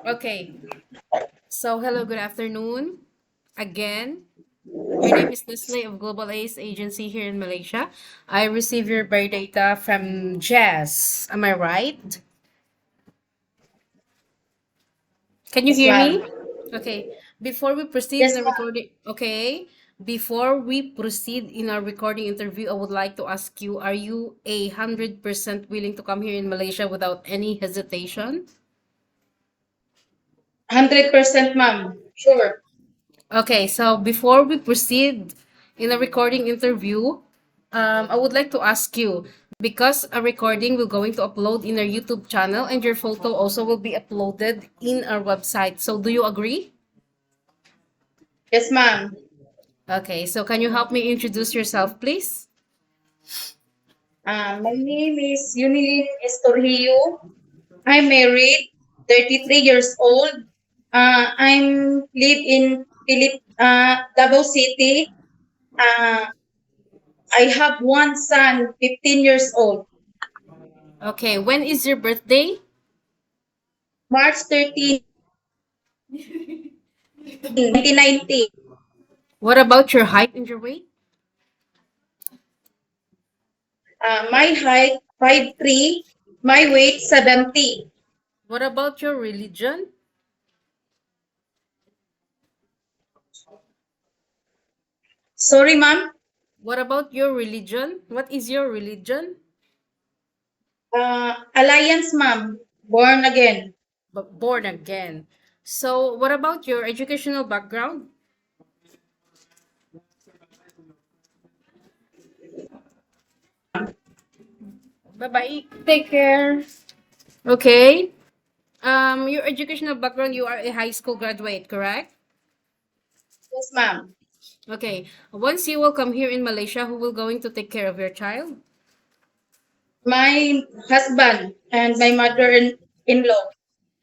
Okay. So, hello, good afternoon. Again, my name is Leslie of Global Ace Agency here in Malaysia. I received your biodata from Jazz. Am I right? Can you Yes, hear ma'am. me? Okay. Before we proceed in Yes, the ma'am. recording, okay. Before we proceed in our recording interview, I would like to ask you, are you 100% willing to come here in Malaysia without any hesitation? 100%, ma'am. Sure. Okay, so before we proceed in a recording interview, I would like to ask you because a recording will going to upload in our YouTube channel and your photo also will be uploaded in our website. So do you agree? Yes, ma'am. Okay, so can you help me introduce yourself, please? My name is Eunelyn Estorgio. I'm married, 33 years old. I'm live in Davao City. Uh, I have one son, 15 years old. Okay, when is your birthday? March 13, 2019. What about your height and your weight? My height, 5'3". My weight, 70. What about your religion? Sorry, ma'am. What about your religion? What is your religion? Alliance, ma'am. Born again. But born again. So, what about your educational background? Bye bye. Take care. Okay. Your educational background, you are a high school graduate, correct? Yes, ma'am. Okay. Once you will come here in Malaysia, who will going to take care of your child? My husband and my mother-in-law.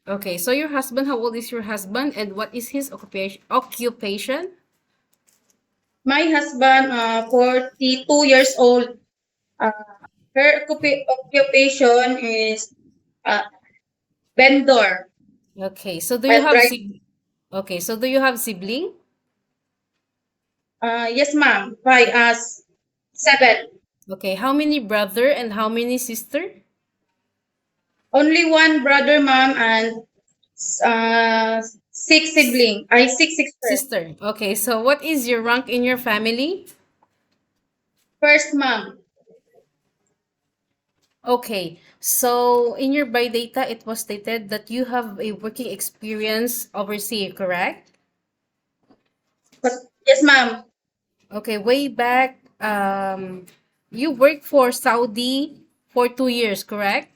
Okay. So your husband, how old is your husband, and what is his occupation? My husband, 42 years old. Uh, her occupation is uh, vendor Okay. So do you and have driver. Okay. So do you have sibling? Yes, ma'am. Five us, 7. Okay. How many brother and how many sister? Only one brother, ma'am, and uh, six sibling. I six sister. Sister. Okay. So what is your rank in your family? First, ma'am. Okay, so in your biodata, it was stated that you have a working experience overseas, correct? But, yes, ma'am. Okay, way back, you worked for Saudi for 2 years, correct?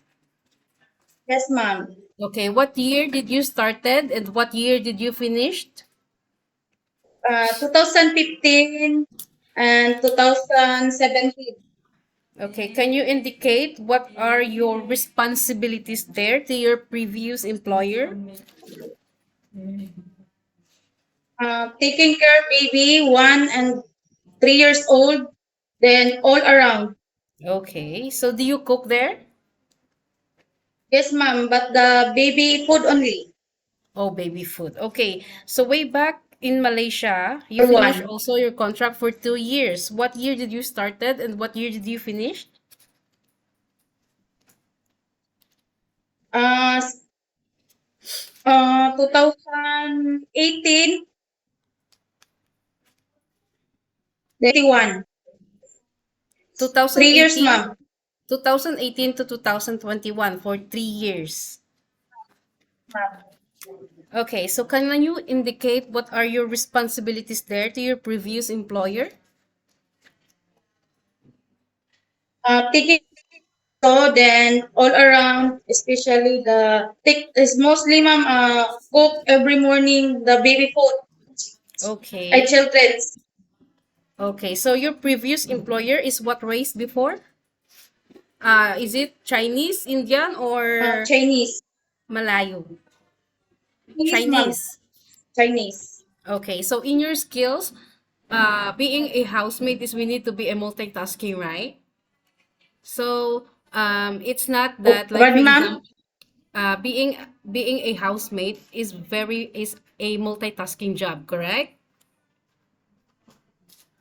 Yes, ma'am. Okay, what year did you started and what year did you finished? 2015 and 2017. Okay, can you indicate what are your responsibilities there to your previous employer? Taking care baby 1 and 3 years old, then all around. Okay, so do you cook there? Yes, ma'am, but the baby food only. Oh, baby food. Okay. So way back in Malaysia, you For finished one. also your contract for 2 years. What year did you started and what year did you finish? Uh, 2018, 21. 3 years, 2018? ma'am. 2018 to 2021 for 3 years. Okay, so can you indicate what are your responsibilities there to your previous employer? Taking so then all around, especially the take is mostly, ma'am, cook every morning the baby food. I Okay. children's Okay, so your previous employer is what race before? Is it Chinese, Indian, or Chinese. Malayo? Chinese, ma'am. Chinese. Chinese. Okay, so in your skills, being a housemate is we need to be a multitasking, right? So, it's not Oh, that, like, what, for ma'am? example, being a housemate is a multitasking job, correct?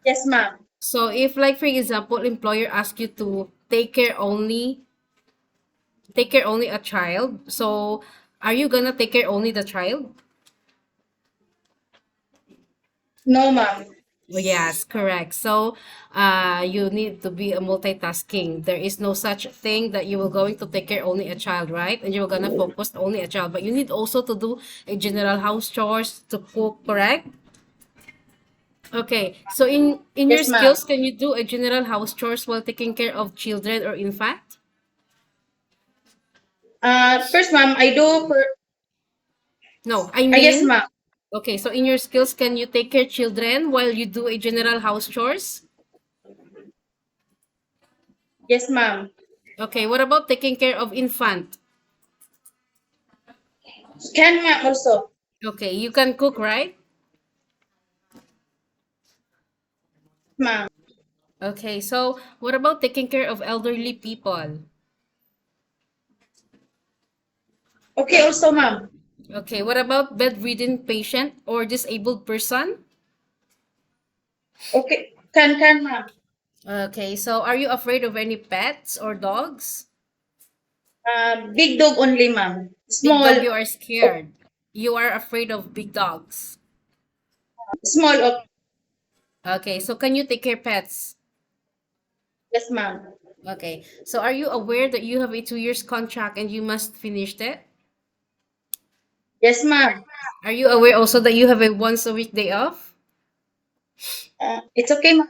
Yes, ma'am. So if like for example, employer asks you to take care only a child, so are you gonna take care only the child? No, ma'am. Yes, correct. So, you need to be a multitasking. There is no such thing that you will going to take care only a child, right? And you're gonna focus only a child, but you need also to do a general house chores to cook, correct? Okay. So in your Yes, ma'am. skills, can you do a general house chores while taking care of children or infant? First, ma'am, I do for. No, I Yes, mean, ma'am. okay. So in your skills, can you take care children while you do a general house chores? Yes, ma'am. Okay. What about taking care of infant? Can ma'am also, Okay, you can cook, right? ma'am. Okay, so what about taking care of elderly people? Okay, also, ma'am. Okay, what about bedridden patient or disabled person? Okay, ma'am. Okay, so are you afraid of any pets or dogs? Big dog only, ma'am. Big Small, dog, you are oh, scared. You are afraid of big dogs. small, okay. Okay, so can you take care pets? Yes, ma'am. Okay, so are you aware that you have a 2 years contract and you must finish it? Yes, ma'am. Are you aware also that you have a once a week day off? It's okay, ma'am.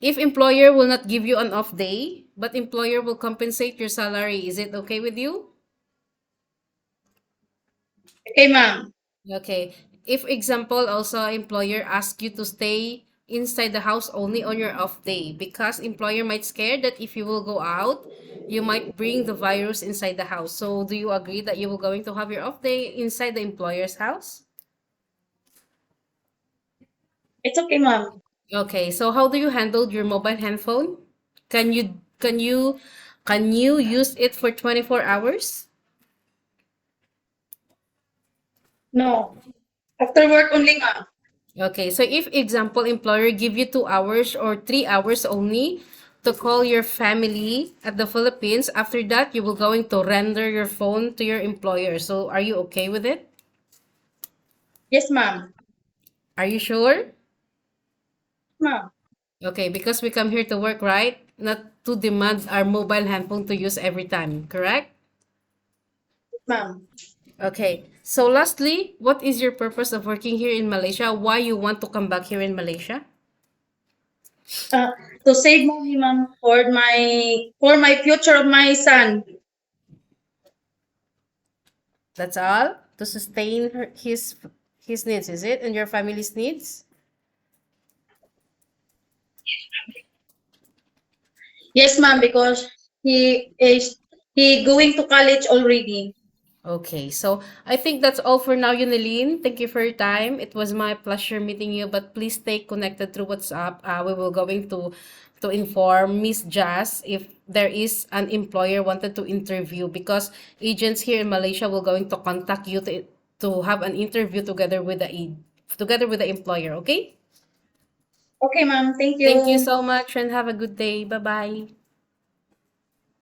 If employer will not give you an off day, but employer will compensate your salary, is it okay with you? Okay, ma'am. Okay. If example also employer ask you to stay inside the house only on your off day because employer might scare that if you will go out, you might bring the virus inside the house. So do you agree that you will going to have your off day inside the employer's house? It's okay, ma'am. Okay. So how do you handle your mobile handphone? Can you use it for 24 hours? No. After work only, ma'am. Okay, so if example employer give you 2 hours or 3 hours only to call your family at the Philippines, after that you will going to render your phone to your employer. So are you okay with it? Yes, ma'am. Are you sure? Ma'am. Okay, because we come here to work, right? Not to demand our mobile handphone to use every time, correct? Ma'am. Okay. So lastly, what is your purpose of working here in Malaysia? Why you want to come back here in Malaysia? Uh, to save money, ma'am, for my future of my son. That's all? To sustain his needs, is it? And your family's needs? Yes, ma'am, because he going to college already. Okay, so I think that's all for now, Eunelyn. Thank you for your time. It was my pleasure meeting you, but please stay connected through WhatsApp. We will going to inform Miss Jazz if there is an employer wanted to interview because agents here in Malaysia will going to contact you to have an interview together with the employer, okay? Okay, ma'am. Thank Thank you you. so much and have a good day. Bye-bye.